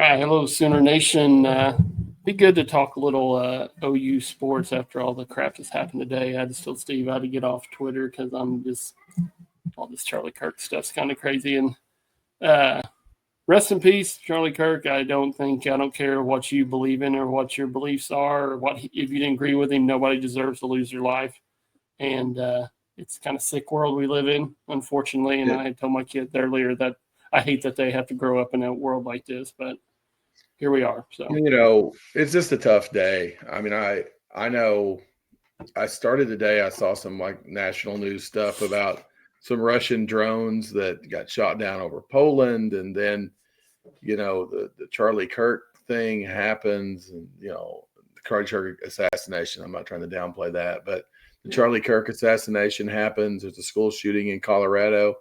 Hello, Sooner Nation. Be good to talk a little OU sports after all the crap that's happened today. I just told Steve I had to get off Twitter because all this Charlie Kirk stuff's kind of crazy. And rest in peace, Charlie Kirk. I don't care what you believe in or what your beliefs are, or if you didn't agree with him, nobody deserves to lose their life. And it's kind of sick world we live in, unfortunately. And I told my kids earlier that I hate that they have to grow up in a world like this, but here we are. So, it's just a tough day. I mean, I know I started the day, I saw some like national news stuff about some Russian drones that got shot down over Poland. And then, the Charlie Kirk thing happens and, the Charlie Kirk assassination. I'm not trying to downplay that, but the Charlie Kirk assassination happens. There's a school shooting in Colorado.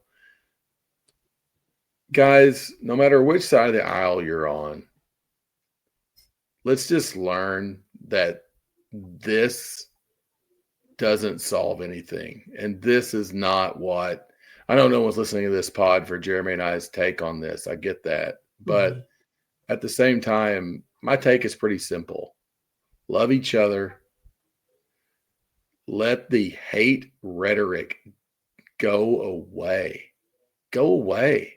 Guys, no matter which side of the aisle you're on, let's just learn that this doesn't solve anything. And this is not what – I know no one's listening to this pod for Jeremy and I's take on this. I get that. But at the same time, my take is pretty simple. Love each other. Let the hate rhetoric go away. Go away.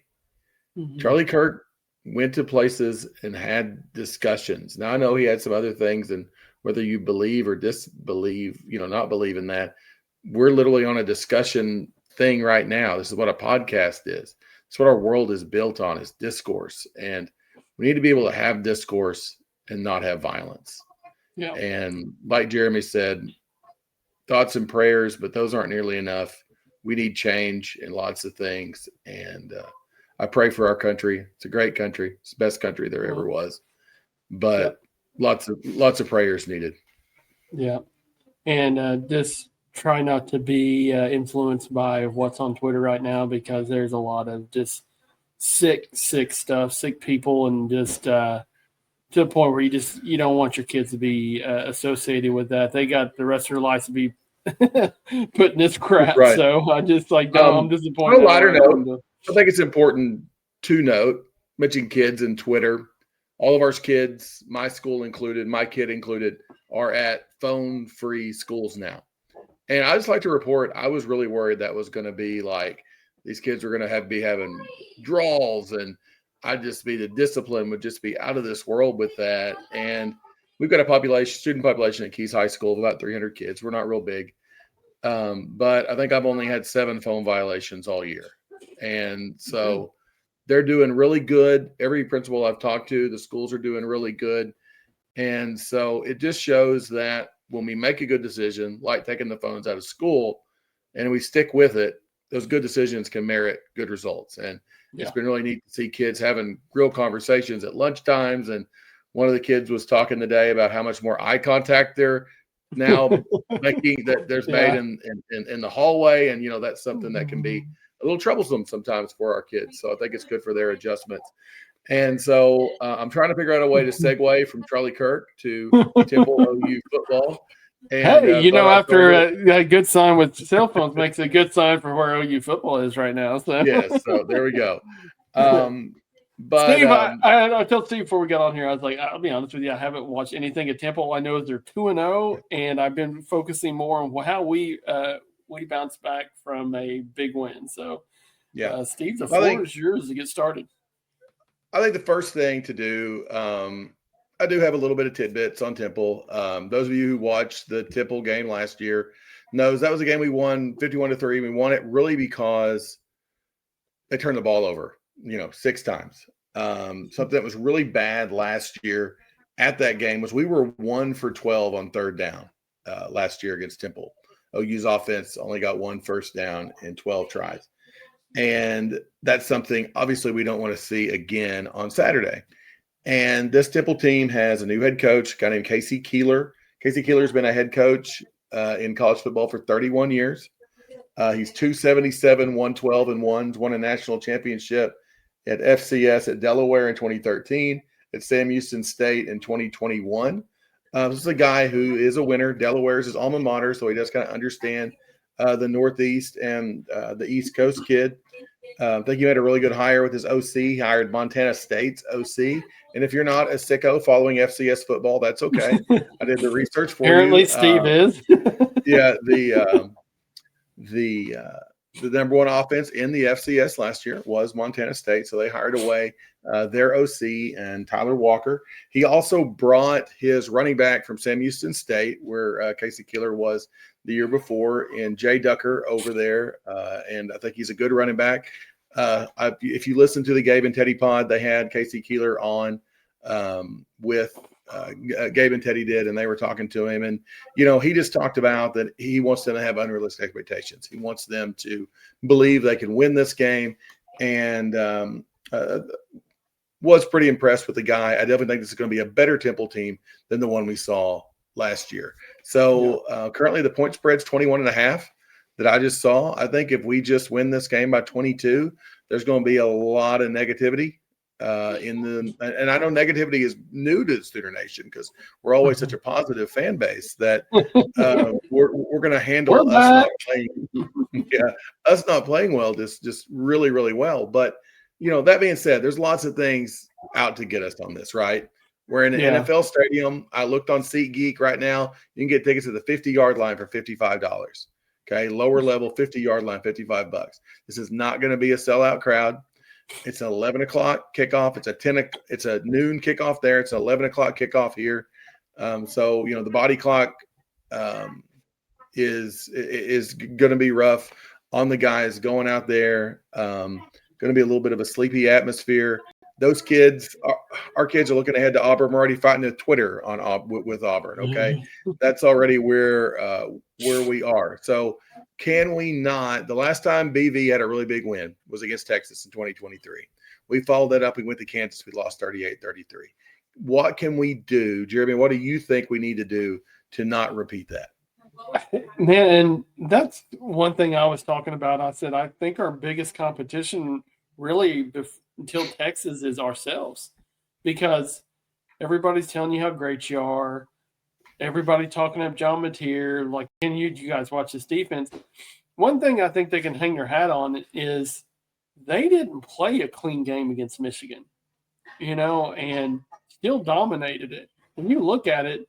Mm-hmm. Charlie Kirk went to places and had discussions. Now, I know he had some other things, and whether you believe or disbelieve, not believe in that, we're literally on a discussion thing right now. This is what a podcast is. It's what our world is built on, is discourse. And we need to be able to have discourse and not have violence. Yeah. And like Jeremy said, thoughts and prayers, but those aren't nearly enough. We need change in lots of things. And I pray for our country. It's a great country. It's the best country there ever was. But lots of prayers needed. Yeah. And just try not to be influenced by what's on Twitter right now, because there's a lot of just sick stuff, sick people, and just to the point where you don't want your kids to be associated with that. They got the rest of their lives to be putting this crap. Right. So I just I'm disappointed. On a lighter note, I think it's important to note, mention kids and Twitter. All of our kids, my school included, my kid included, are at phone-free schools now. And I just like to report, I was really worried that was going to be like these kids were going to be having draws, and the discipline would just be out of this world with that. And we've got a student population at Keys High School of about 300 kids. We're not real big. But I think I've only had 7 phone violations all year. And so they're doing really good. Every principal I've talked to, the schools are doing really good. And so it just shows that when we make a good decision, like taking the phones out of school, and we stick with it, those good decisions can merit good results. And it's been really neat to see kids having real conversations at lunch times. And one of the kids was talking today about how much more eye contact they're now making that there's made in the hallway. And, that's something that can be a little troublesome sometimes for our kids. So I think it's good for their adjustments. And so I'm trying to figure out a way to segue from Charlie Kirk to Temple OU football. And, after a good sign with cell phones makes a good sign for where OU football is right now. So. Yes, so there we go. But Steve, I told Steve before we got on here, I was like, I'll be honest with you, I haven't watched anything at Temple. I know they're 2-0, and I've been focusing more on how we bounce back from a big win. So, Steve, the floor is yours to get started. I think the first thing to do, I do have a little bit of tidbits on Temple. Those of you who watched the Temple game last year knows that was a game we won 51-3. We won it really because they turned the ball over, 6 times. Something that was really bad last year at that game was we were 1 for 12 on third down last year against Temple. OU's offense only got 1 first down in 12 tries. And that's something obviously we don't want to see again on Saturday. And this Temple team has a new head coach, a guy named Casey Keeler. Casey Keeler's been a head coach in college football for 31 years. He's 277, 112 and 1, won a national championship at FCS at Delaware in 2013, at Sam Houston State in 2021. This is a guy who is a winner. Delaware is his alma mater, so he does kind of understand the Northeast and the East Coast kid. I think he made a really good hire with his OC. He hired Montana State's OC. And if you're not a sicko following FCS football, that's okay. I did the research for Apparently, you. Steve is. Yeah, the number one offense in the FCS last year was Montana State, so they hired away their OC and Tyler Walker. He also brought his running back from Sam Houston State, where Casey Keeler was the year before, and Jay Ducker over there, and I think he's a good running back. If you listen to the Gabe and Teddy pod, they had Casey Keeler on with Gabe and Teddy did, and they were talking to him. And, he just talked about that he wants them to have unrealistic expectations. He wants them to believe they can win this game, and was pretty impressed with the guy. I definitely think this is going to be a better Temple team than the one we saw last year. So currently the point spread's 21.5 that I just saw. I think if we just win this game by 22, there's going to be a lot of negativity. And I know negativity is new to the Sooner Nation because we're always such a positive fan base that we're going to handle us not playing well just really, really well. But that being said, there's lots of things out to get us on this, right? We're in an NFL stadium. I looked on SeatGeek right now. You can get tickets at the 50-yard line for $55. Okay, lower level 50-yard line, $55. This is not going to be a sellout crowd. It's an 11 o'clock kickoff. It's a noon kickoff there. It's an 11 o'clock kickoff here. So the body clock is going to be rough on the guys going out there. Going to be a little bit of a sleepy atmosphere. Those kids, our kids are looking ahead to Auburn. We're already fighting the Twitter with Auburn. Okay, that's already where we are. So can we not? The last time BV had a really big win was against Texas in 2023. We followed that up. We went to Kansas. We lost 38-33. What can we do, Jeremy? What do you think we need to do to not repeat that? Man, and that's one thing I was talking about. I said I think our biggest competition really until Texas is ourselves, because everybody's telling you how great you are. Everybody talking up John Mateer, like, can you guys watch this defense? One thing I think they can hang their hat on is they didn't play a clean game against Michigan, and still dominated it. When you look at it,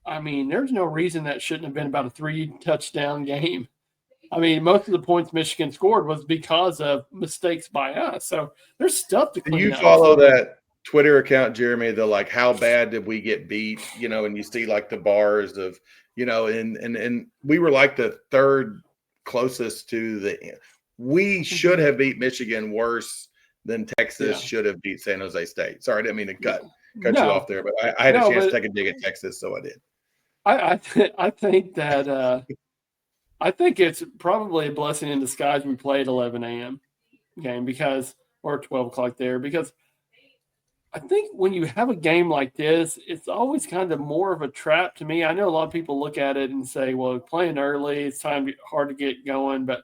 I mean, there's no reason that shouldn't have been about a 3-touchdown game. I mean, most of the points Michigan scored was because of mistakes by us. So there's stuff to clean up. You follow that Twitter account, Jeremy, the how bad did we get beat, and you see the bars of, and we were the third closest to we should have beat Michigan worse than Texas should have beat San Jose State. Sorry, I didn't mean to cut you off there, but I had a chance to take a dig at Texas, so I did. I think that I think it's probably a blessing in disguise we played 11 a.m. game or 12 o'clock there, because I think when you have a game like this, it's always kind of more of a trap to me. I know a lot of people look at it and say, well, playing early, it's hard to get going, but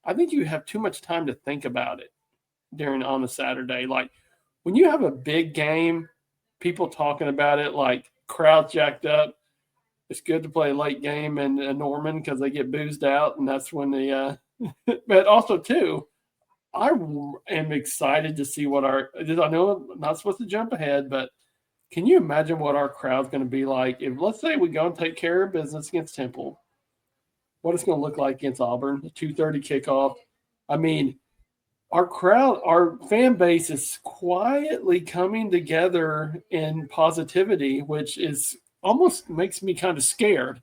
I think you have too much time to think about it on a Saturday. Like when you have a big game, people talking about it, like crowd jacked up. It's good to play a late game in Norman because they get boozed out, and that's when they but also, too, I am excited to see what I know I'm not supposed to jump ahead, but can you imagine what our crowd's going to be like if, let's say, we go and take care of business against Temple, what it's going to look like against Auburn, the 2:30 kickoff. I mean, our fan base is quietly coming together in positivity, which is almost makes me kind of scared.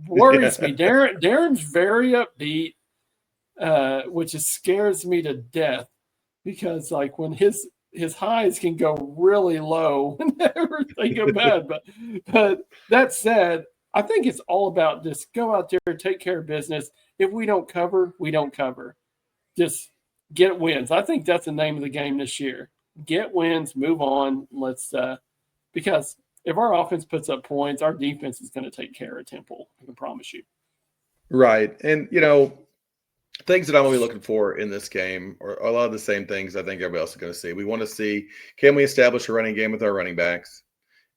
Worries me. Darren's very upbeat, which scares me to death, because when his highs can go really low whenever they go bad. But that said, I think it's all about just go out there, take care of business. If we don't cover, we don't cover. Just get wins. I think that's the name of the game this year. Get wins, move on. Let's because if our offense puts up points, our defense is going to take care of Temple. I can promise you. Right. And, things that I'm really looking for in this game are a lot of the same things I think everybody else is going to see. We want to see, can we establish a running game with our running backs?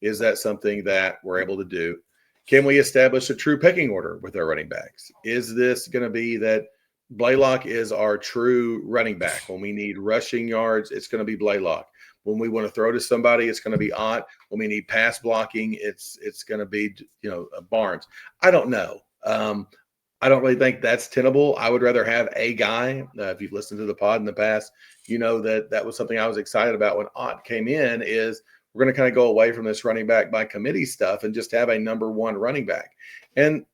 Is that something that we're able to do? Can we establish a true pecking order with our running backs? Is this going to be that Blaylock is our true running back. When we need rushing yards, it's going to be Blaylock. When we want to throw to somebody, it's going to be Ott. When we need pass blocking, it's going to be Barnes. I don't know. I don't really think that's tenable. I would rather have a guy. If you've listened to the pod in the past, you know that was something I was excited about when Ott came in. Is we're going to kind of go away from this running back by committee stuff and just have a number one running back. And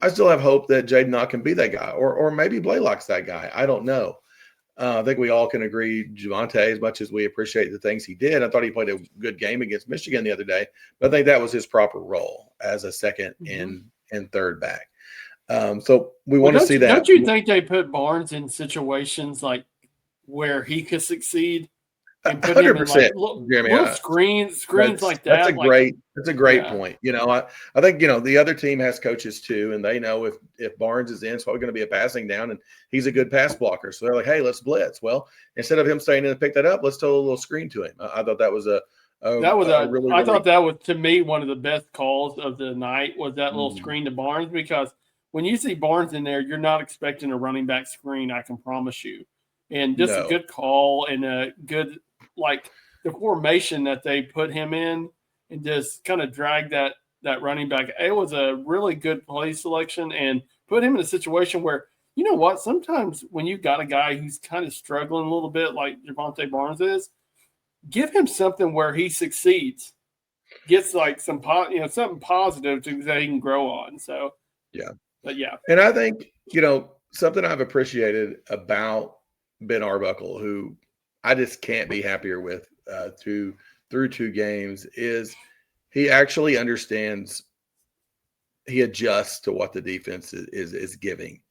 I still have hope that Jaden Ott can be that guy, or maybe Blaylock's that guy. I don't know. I think we all can agree Javonte, as much as we appreciate the things he did. I thought he played a good game against Michigan the other day, but I think that was his proper role as a second and third back. So we want to see that. Don't you think they put Barnes in situations like where he could succeed and put 100%, him in like little screens like that? That's a great point. I think the other team has coaches too, and they know if Barnes is in, it's probably going to be a passing down, and he's a good pass blocker. So they're like, hey, let's blitz. Well, instead of him staying in and pick that up, let's throw a little screen to him. I thought that was I thought that was, to me, one of the best calls of the night was that little screen to Barnes, because when you see Barnes in there, you're not expecting a running back screen, I can promise you. And just a good call and a good, like, the formation that they put him in and just kind of drag that running back. It was a really good play selection and put him in a situation where, you know what, sometimes when you've got a guy who's kind of struggling a little bit like Javonte Barnes is, give him something where he succeeds, gets like something positive that he can grow on. So, but yeah. And I think, something I've appreciated about Ben Arbuckle, who I just can't be happier with through 2 games, is he actually understands. He adjusts to what the defense is giving.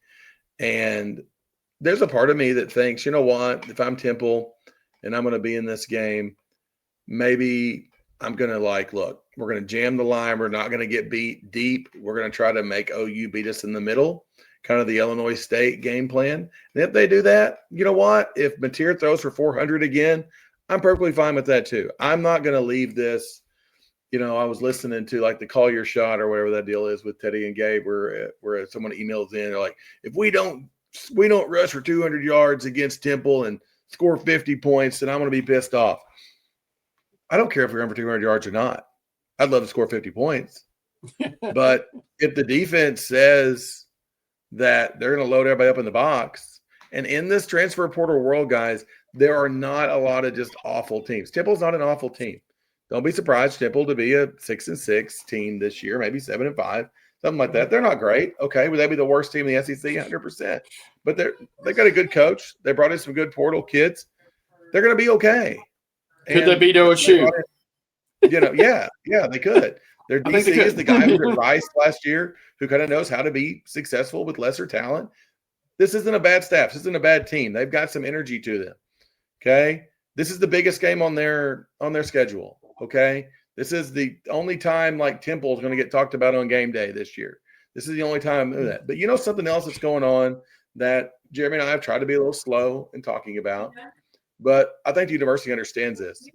And there's a part of me that thinks, you know what, if I'm Temple and I'm going to be in this game, maybe I'm going to look, we're going to jam the line. We're not going to get beat deep. We're going to try to make OU beat us in the middle, kind of the Illinois State game plan. And if they do that, you know what? If Mateer throws for 400 again, I'm perfectly fine with that too. I'm not going to leave this. I was listening to the Call Your Shot or whatever that deal is with Teddy and Gabe, where someone emails in, they're like, if we don't rush for 200 yards against Temple and score 50 points, then I'm going to be pissed off. I don't care if we're going for 200 yards or not. I'd love to score 50 points. But if the defense says that they're going to load everybody up in the box, and in this transfer portal world, guys, there are not a lot of just awful teams. Temple's not an awful team. Don't be surprised Temple to be a 6-6 team this year, maybe 7-5, something like that. They're not great. Okay, would they be the worst team in the SEC? 100%. But they got a good coach. They brought in some good portal kids. They're going to be okay. Could they beat OSU? Yeah, they could. Their DC is the guy who was at Rice last year, who kind of knows how to be successful with lesser talent. This isn't a bad staff. This isn't a bad team. They've got some energy to them. Okay, this is the biggest game on their schedule. Okay, this is the only time Temple is going to get talked about on game day this year. This is the only time that. But something else that's going on that Jeremy and I have tried to be a little slow in talking about. But I think the university understands this.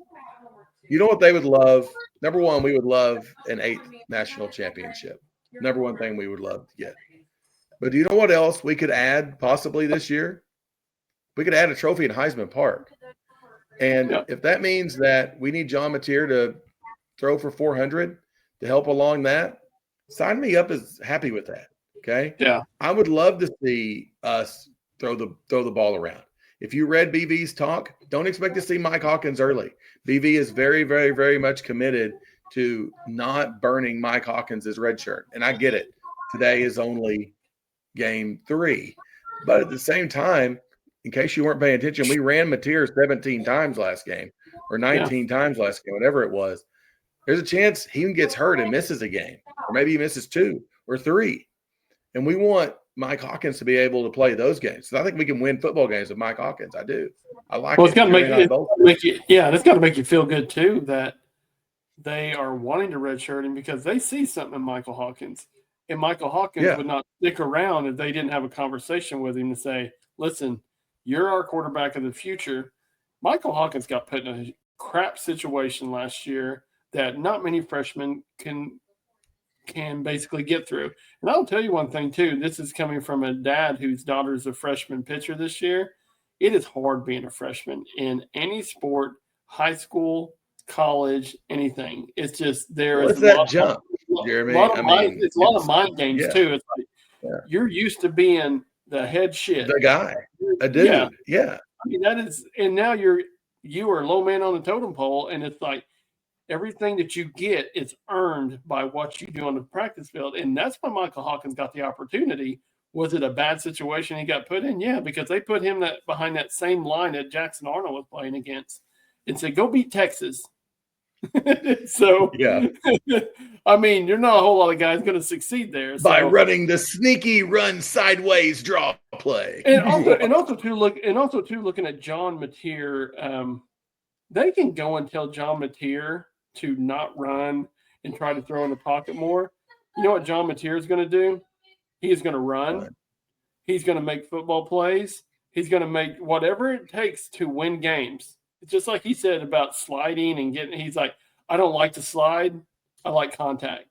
You know what they would love? Number one, we would love an 8th national championship. Number one thing we would love to get. But do you know what else we could add possibly this year? We could add a trophy in Heisman Park. And if that means that we need John Mateer to throw for 400 to help along that, sign me up as happy with that. Okay? Yeah. I would love to see us throw the ball around. If you read BV's talk, don't expect to see Mike Hawkins early. BV is very, very, very much committed to not burning Mike Hawkins' red shirt. And I get it. Today is only game 3. But at the same time, in case you weren't paying attention, we ran Mateer 17 times last game or 19 times last game, whatever it was. There's a chance he gets hurt and misses a game, or maybe he misses 2 or 3. And we want Mike Hawkins to be able to play those games. So I think we can win football games with Mike Hawkins. I do. I like it. It's got to make you, it's got to make you feel good too that they are wanting to redshirt him because they see something in Michael Hawkins. And Michael Hawkins would not stick around if they didn't have a conversation with him to say, listen, you're our quarterback of the future. Michael Hawkins got put in a crap situation last year that not many freshmen can can basically get through. And I'll tell you one thing too. This is coming from a dad whose daughter's a freshman pitcher this year. It is hard being a freshman in any sport, high school, college, anything. It's just What's that jump, Jeremy? It's a lot of mind games too. It's like you're used to being the head shit, the guy, a dude. Yeah. I mean that is, and now you are low man on the totem pole, and it's like everything that you get is earned by what you do on the practice field, and that's when Michael Hawkins got the opportunity. Was it a bad situation he got put in? Yeah, because they put him behind that same line that Jackson Arnold was playing against, and said, "Go beat Texas." So, yeah, I mean, you're not a whole lot of guys going to succeed there by running the sneaky run sideways draw play, and also looking at John Mateer, they can go and tell John Mateer to not run and try to throw in the pocket more. You know what John Mateer is going to do? He is going to run. He's going to make football plays. He's going to make whatever it takes to win games. It's just like he said about sliding and getting. He's like, I don't like to slide. I like contact.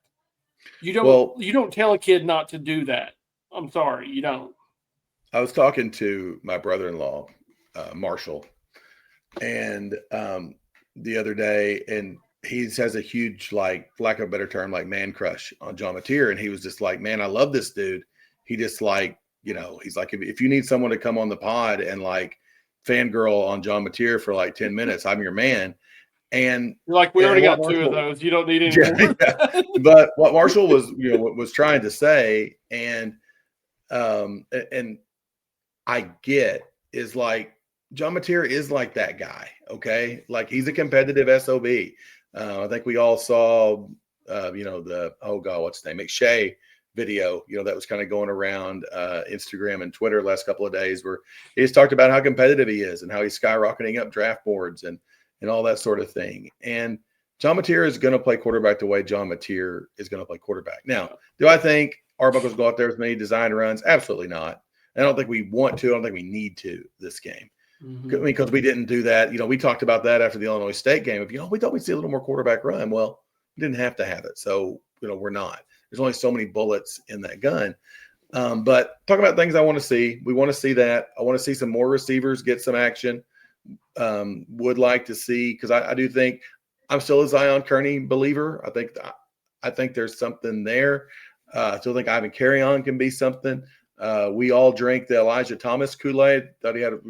You don't tell a kid not to do that. I'm sorry, you don't. I was talking to my brother-in-law, Marshall, and the other day, and he has a huge, like, for lack of a better term, like man crush on John Mateer. And he was just like, man, I love this dude. He just like, he's like, if you need someone to come on the pod and like fangirl on John Mateer for like 10 minutes, I'm your man. And you're like, we already got two of those. You don't need any more. Yeah. But what Marshall was trying to say, and I get, is like, John Mateer is like that guy. Okay. Like, he's a competitive SOB. I think we all saw, what's his name? McShay video, that was kind of going around Instagram and Twitter the last couple of days, where he just talked about how competitive he is and how he's skyrocketing up draft boards and all that sort of thing. And John Mateer is going to play quarterback the way John Mateer is going to play quarterback. Now, do I think Arbuckle's go out there with many designed runs? Absolutely not. I don't think we want to. I don't think we need to this game. Mm-hmm. Because we didn't do that. We talked about that after the Illinois State game. We thought we'd see a little more quarterback run. Well, we didn't have to have it. So, we're not. There's only so many bullets in that gun. But talk about things I want to see. We want to see that. I want to see some more receivers get some action. Would like to see, because I do think I'm still a Zion Kearney believer. I think there's something there. I still think Ivan Carrion can be something. We all drank the Elijah Thomas Kool-Aid. Thought he had a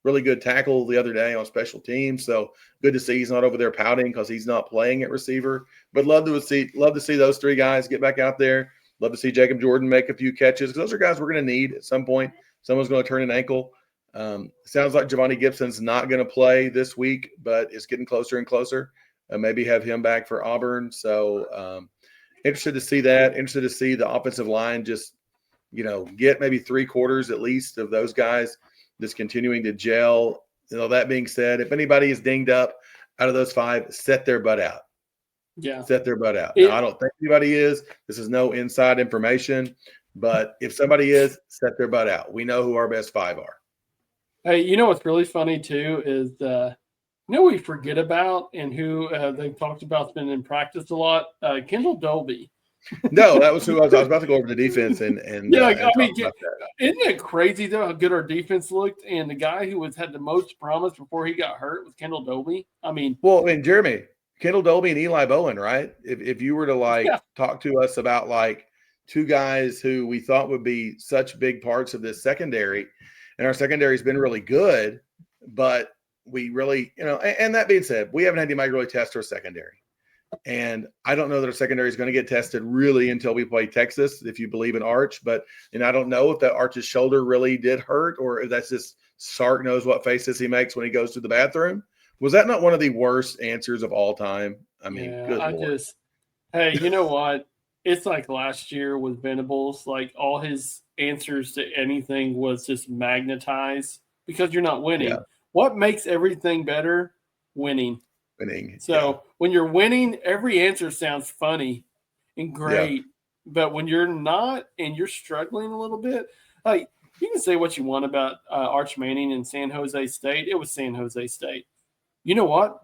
really good tackle the other day on special teams. So good to see he's not over there pouting because he's not playing at receiver. But love to see those three guys get back out there. Love to see Jacob Jordan make a few catches, because those are guys we're going to need at some point. Someone's going to turn an ankle. Sounds like Giovanni Gibson's not going to play this week, but it's getting closer and closer. Maybe have him back for Auburn. So interested to see that. Interested to see the offensive line just, get maybe 3/4 at least of those guys just continuing to gel. That being said, if anybody is dinged up out of those 5, set their butt out. Yeah. Set their butt out. Now, I don't think anybody is. This is no inside information. But if somebody is, set their butt out. We know who our best 5 are. Hey, what's really funny, too, is we forget about, and who they've talked about, been in practice a lot, Kendall Dolby. No, that was who I was about to go over the defense and isn't it crazy though how good our defense looked? And the guy who had the most promise before he got hurt was Kendall Dolby. Jeremy, Kendall Dolby and Eli Bowen, right? If you were to talk to us about like two guys who we thought would be such big parts of this secondary, and our secondary has been really good, but we really, and that being said, we haven't had anybody really test our secondary. And I don't know that our secondary is going to get tested really until we play Texas, if you believe in Arch. But I don't know if that Arch's shoulder really did hurt, or if that's just Sark knows what faces he makes when he goes to the bathroom. Was that not one of the worst answers of all time? Good Lord. Hey, you know what? It's like last year with Venables. Like, all his answers to anything was just magnetized because you're not winning. Yeah. What makes everything better? Winning. So when you're winning, every answer sounds funny and great. Yeah. But when you're not and you're struggling a little bit, like, you can say what you want about Arch Manning and San Jose State. It was San Jose State. You know what?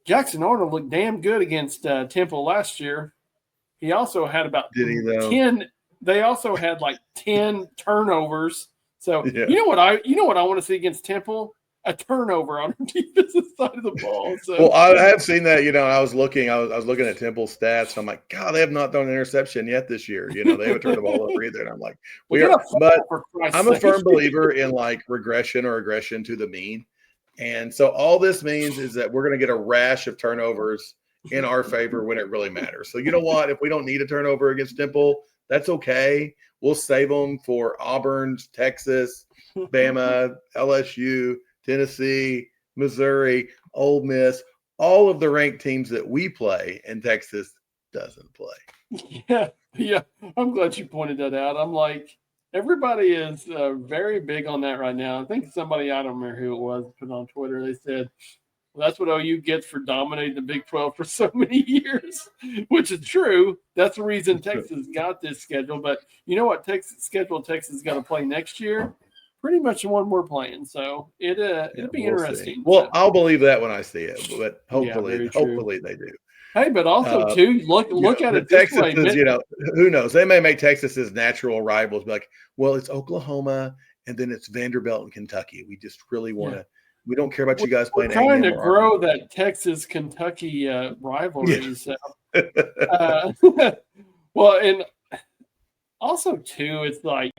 Jackson Arnold looked damn good against Temple last year. he also had about Did he though? 10. They also had like 10 turnovers. So Yeah. you know what I want to see against Temple? A turnover on the defensive side of the ball. So Well, I have seen that. I was looking at Temple's stats. I'm like, God, they have not thrown an interception yet this year. They haven't turned the ball over either. And I'm like, we are. But I'm a firm believer in like regression or aggression to the mean. And so all this means is that we're going to get a rash of turnovers in our favor when it really matters. So you know what? If we don't need a turnover against Temple, that's okay. We'll save them for Auburn, Texas, Bama, LSU, Tennessee, Missouri, Ole Miss, all of the ranked teams that we play, and Texas doesn't play. Yeah. I'm glad you pointed that out. I'm like, everybody is very big on that right now. I think somebody, I don't remember who it was, put on Twitter. They said, well, that's what OU gets for dominating the Big 12 for so many years, which is true. That's the reason Texas got this schedule. But you know what Texas is going to play next year? Pretty much the one we're playing. So it'll be interesting. See. Well, I'll believe that when I see it, but hopefully they do. Hey, but also too, look at it this Texas way. Is, who knows? They may make Texas's natural rivals be like, well, it's Oklahoma and then it's Vanderbilt and Kentucky. We just really want to. We don't care about you guys playing. We're trying to grow that Texas-Kentucky rivalry. Yeah. So, well, and also too, it's like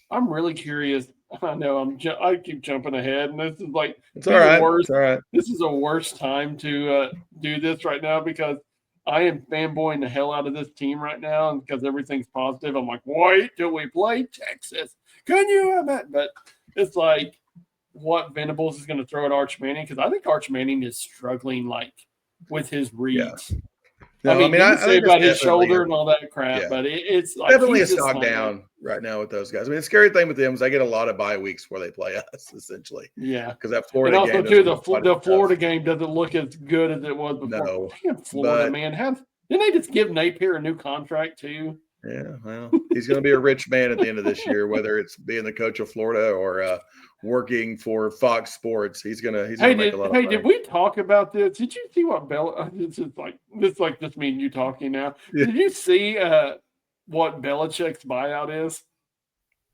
I'm really curious. I know I keep jumping ahead, and this is like it's all right. Worst. It's all right. This is a worst time to do this right now because I am fanboying the hell out of this team right now, and because everything's positive, I'm like, wait till we play Texas. Can you imagine? But it's like what Venables is going to throw at Arch Manning because I think Arch Manning is struggling like with his reads. Yeah. No, I mean, I say about his shoulder and all that crap, but it's like definitely a stock down right now with those guys. I mean, the scary thing with them is I get a lot of bye weeks where they play us, essentially. Yeah, because that Florida and also game too, the Florida game doesn't look as good as it was before. No, damn Florida man, didn't they just give Napier a new contract too? Yeah, well, he's going to be a rich man at the end of this year, whether it's being the coach of Florida or working for Fox Sports. He's gonna make a lot of money. Did we talk about this? Did you see what It's like just me and you talking now. Yeah. Did you see what Belichick's buyout is?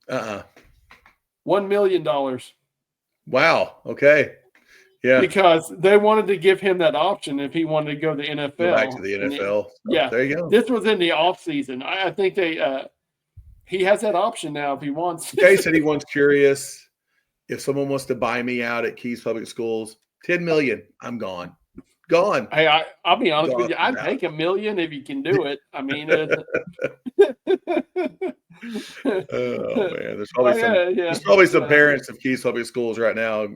$1 million. Wow. Okay. Yeah. Because they wanted to give him that option if he wanted to go to the NFL. Go back to the NFL. Yeah. There you go. This was in the offseason. I think he has that option now if he wants. Jay said he wants curious. If someone wants to buy me out at Keys Public Schools, $10 million, I'm gone. Gone. Hey, I'll be honest with you. I'd take $1 million if you can do it. I mean, oh man, there's probably some parents of Keys Public Schools right now,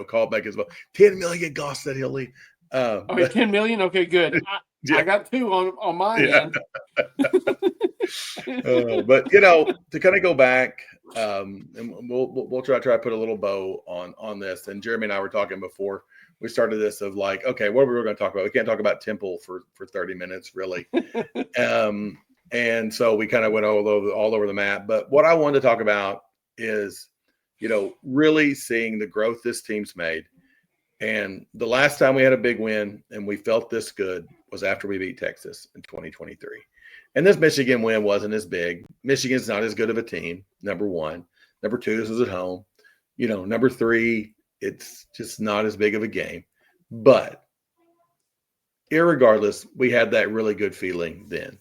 called back as well. $10 million, Goss said he'll leave. $10 million. Okay, good. I got two on my end. But to kind of go back, and we'll try to put a little bow on this. And Jeremy and I were talking before we started this of like, okay, what are we going to talk about? We can't talk about Temple for 30 minutes, really. And so we kind of went all over the map. But what I wanted to talk about is, really seeing the growth this team's made. And the last time we had a big win and we felt this good was after we beat Texas in 2023. And this Michigan win wasn't as big. Michigan's not as good of a team, number one. Number two, this is at home. Number three, it's just not as big of a game. But irregardless, we had that really good feeling then.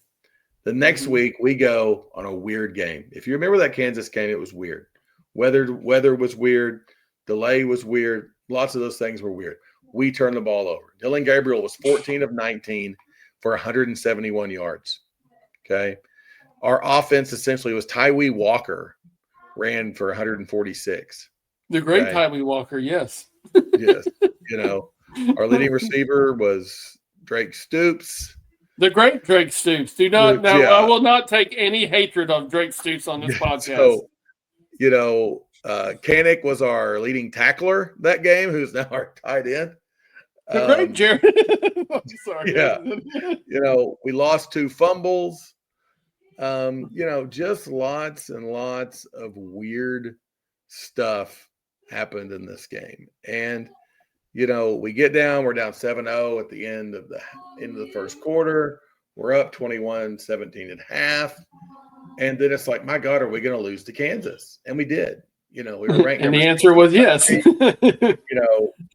The next week, we go on a weird game. If you remember that Kansas game, it was weird. Weather was weird. Delay was weird. Lots of those things were weird. We turned the ball over. Dylan Gabriel was 14 of 19 for 171 yards. Okay. Our offense essentially was Tyree Walker ran for 146. The great Tyree Walker, yes. Yes. Our leading receiver was Drake Stoops. The great Drake Stoops. I will not take any hatred of Drake Stoops on this podcast. So, Kanik was our leading tackler that game, who's now our tight end. The great Jared. I'm sorry. Yeah. We lost 2 fumbles. Just lots and lots of weird stuff happened in this game. And, we get down, we're down 7-0 at the end of the first quarter. We're up 21-17 at half. And then it's like, my God, are we going to lose to Kansas? And we did. We were ranked And number the 6 answer was yes. we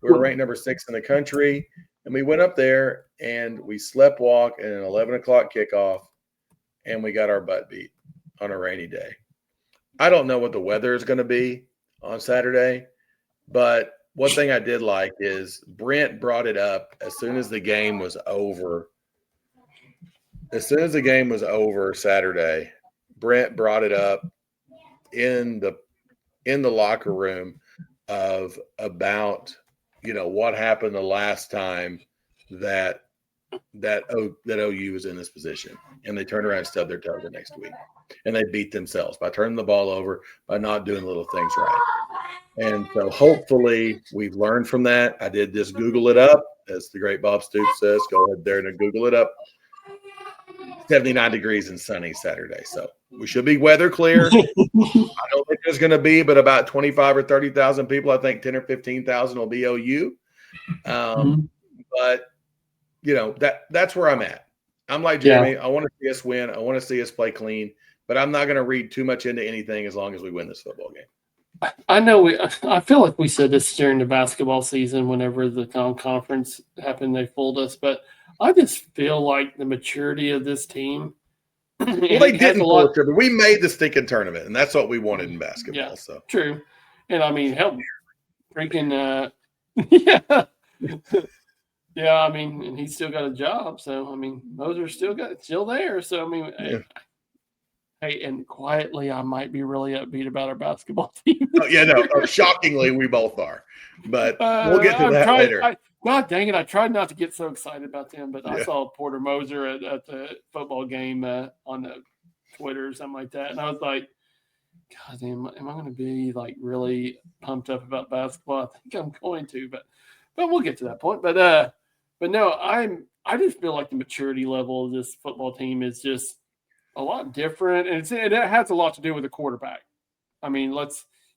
were ranked number 6 in the country. And we went up there and we slept walk at an 11 o'clock kickoff, and we got our butt beat on a rainy day. I don't know what the weather is going to be on Saturday, but one thing I did like is Brent brought it up as soon as the game was over. As soon as the game was over Saturday, Brent brought it up in the locker room about what happened the last time that OU was in this position, and they turned around and stubbed their toe the next week, and they beat themselves by turning the ball over, by not doing little things right. And so hopefully we've learned from that. I did just Google it up, as the great Bob Stoops says. Go ahead there and Google it up. 79 degrees and sunny Saturday, so we should be weather clear. I don't think there's going to be, but about 25 or 30,000 people. I think 10 or 15,000 will be OU. But that's where I'm at. I'm like Jeremy. Yeah. I want to see us win. I want to see us play clean, but I'm not going to read too much into anything as long as we win this football game. I know I feel like we said this during the basketball season whenever the conference happened, they fooled us. But I just feel like the maturity of this team. Well, they didn't fool us, but we made the stinking tournament, and that's what we wanted in basketball. Yeah, so true. And I mean, hell, freaking yeah. Yeah, I mean, and he's still got a job. So, I mean, Moser's still there. So, I mean, yeah. Hey, and quietly, I might be really upbeat about our basketball team. Oh, yeah, no, shockingly, we both are. But we'll get to that later. God dang it, I tried not to get so excited about them, but I saw Porter Moser at the football game on the Twitter or something like that. And I was like, God damn, am I going to be like really pumped up about basketball? I think I'm going to, but we'll get to that point. But no, I just feel like the maturity level of this football team is just a lot different, and it has a lot to do with the quarterback. I mean,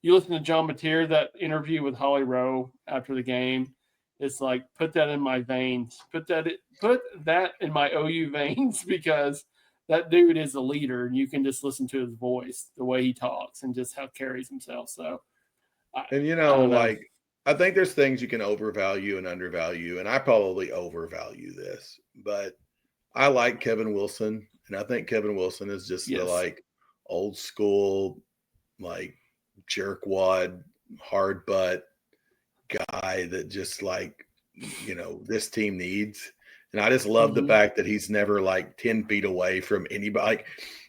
you listen to John Mateer, that interview with Holly Rowe after the game. It's like, put that in my veins. Put that in my OU veins, because that dude is a leader, and you can just listen to his voice, the way he talks, and just how he carries himself. So, I think there's things you can overvalue and undervalue, and I probably overvalue this, but I like Kevin Wilson, and I think Kevin Wilson is just the like old school, like jerkwad, hard butt guy that just like, this team needs. And I just love the fact that he's never like 10 feet away from anybody. Like,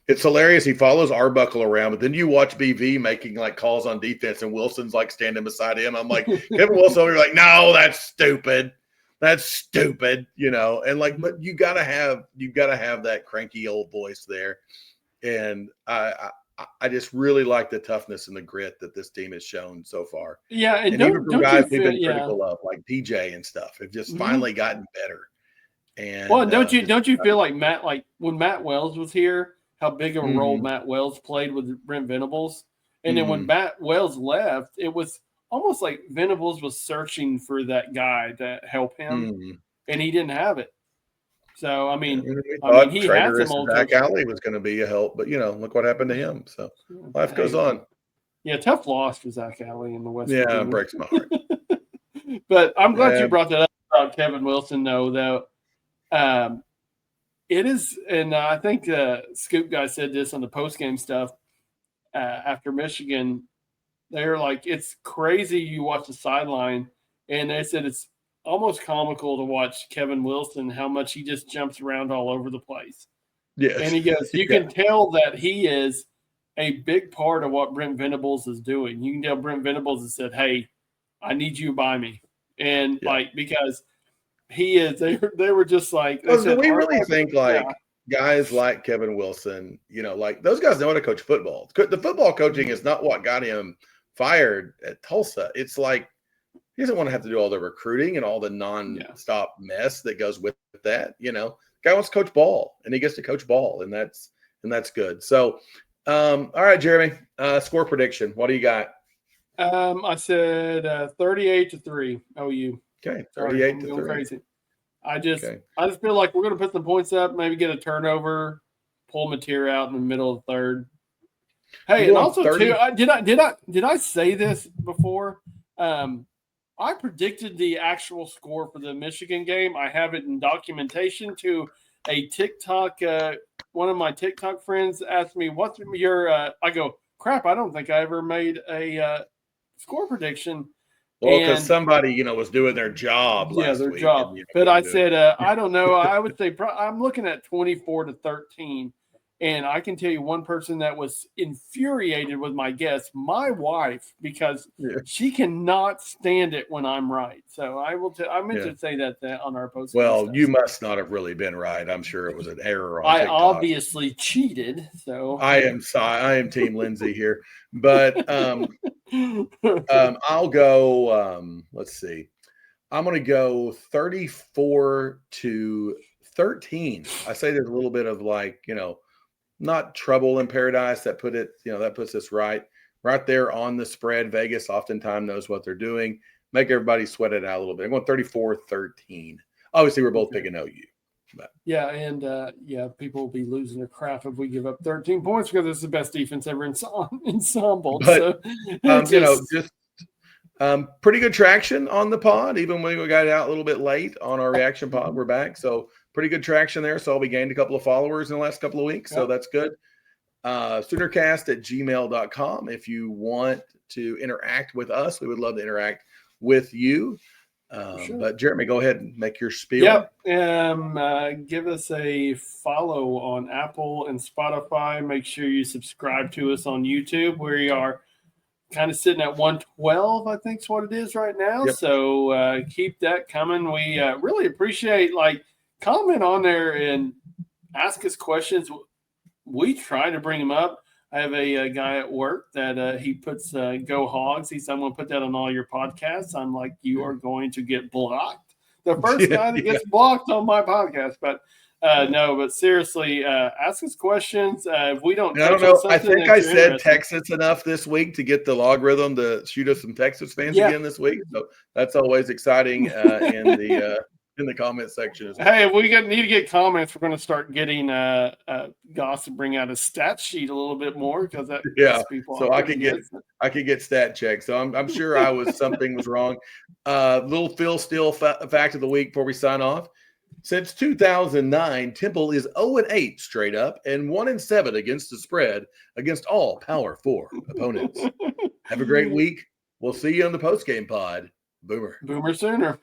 it's hilarious. He follows Arbuckle around, but then you watch BV making like calls on defense, and Wilson's like standing beside him. I'm like, Kevin Wilson, you're like, no, that's stupid. That's stupid, and like, but you gotta have that cranky old voice there. And I just really like the toughness and the grit that this team has shown so far. Yeah. And even from guys we've been critical of, like DJ and stuff, have just finally gotten better. And don't you feel like when Matt Wells was here, how big of a role Matt Wells played with Brent Venables? And then when Matt Wells left, it was almost like Venables was searching for that guy to help him, and he didn't have it. So, I mean he had some old Zach Alley was going to be a help, but look what happened to him. So life goes on. Yeah, tough loss for Zach Alley in the West. Yeah, it breaks my heart. But I'm glad you brought that up about Kevin Wilson, though. It is, and I think Scoop guy said this on the post-game stuff after Michigan. They're like, it's crazy. You watch the sideline, and they said it's almost comical to watch Kevin Wilson, how much he just jumps around all over the place. Yes. And he goes, you can tell that he is a big part of what Brent Venables is doing. You can tell Brent Venables has said, hey, I need you by me. And because he is, they were just like, do we really think guys like Kevin Wilson, like those guys know how to coach football. The football coaching is not what got him fired at Tulsa. It's like, he doesn't want to have to do all the recruiting and all the non-stop mess that goes with that. Guy wants to coach ball, and he gets to coach ball, and that's good. So, all right, Jeremy, score prediction. What do you got? I said 38-3 OU. Okay, 38-3. Crazy. I just feel like we're going to put some points up, maybe get a turnover, pull Mateer out in the middle of the third. Hey, and also too, did I say this before? I predicted the actual score for the Michigan game. I have it in documentation to a TikTok. One of my TikTok friends asked me, "What's your?" I go, "Crap! I don't think I ever made a score prediction." Well, because somebody was doing their job last their week. job. But I said, I don't know. I would say I'm looking at 24-13. And I can tell you one person that was infuriated with my guess, my wife, because she cannot stand it when I'm right. So I will. I meant to say that on our post. Well, you must not have really been right. I'm sure it was an error on TikTok. Obviously cheated. So I am Team Lindsay here, but I'll go. Let's see. I'm going to go 34-13. I say there's a little bit of not trouble in paradise that puts us right there on the spread. Vegas oftentimes knows what they're doing. Make everybody sweat it out a little bit. I'm going 34-13. Obviously, we're both picking OU. But. Yeah, and people will be losing their crap if we give up 13 points because it's the best defense ever ensemble. But, pretty good traction on the pod, even when we got out a little bit late on our reaction pod. We're back, so pretty good traction there. So we gained a couple of followers in the last couple of weeks, so that's good. SoonerCast@gmail.com. If you want to interact with us, we would love to interact with you. Sure. But Jeremy, go ahead and make your spiel. Yep. Give us a follow on Apple and Spotify. Make sure you subscribe to us on YouTube. We are kind of sitting at 112, I think is what it is right now. Yep. So keep that coming. We really appreciate comment on there and ask us questions. We try to bring them up. I have a guy at work that he puts Go Hogs. He said, I'm going to put that on all your podcasts. I'm like, you are going to get blocked. The first guy that gets blocked on my podcast. But no, but seriously, ask us questions. If we don't, I don't know. I think I said Texas enough this week to get the logarithm to shoot us some Texas fans again this week. So that's always exciting in the comment section as well. Hey, if we need to get comments, we're going to start getting Goss to bring out a stat sheet a little bit more because that people. So I could get stat checks. So I'm sure something was wrong. Little Phil Steele fact of the week before we sign off. Since 2009, Temple is 0-8 straight up and 1-7 against the spread against all Power 4 opponents. Have a great week. We'll see you on the postgame pod. Boomer Sooner.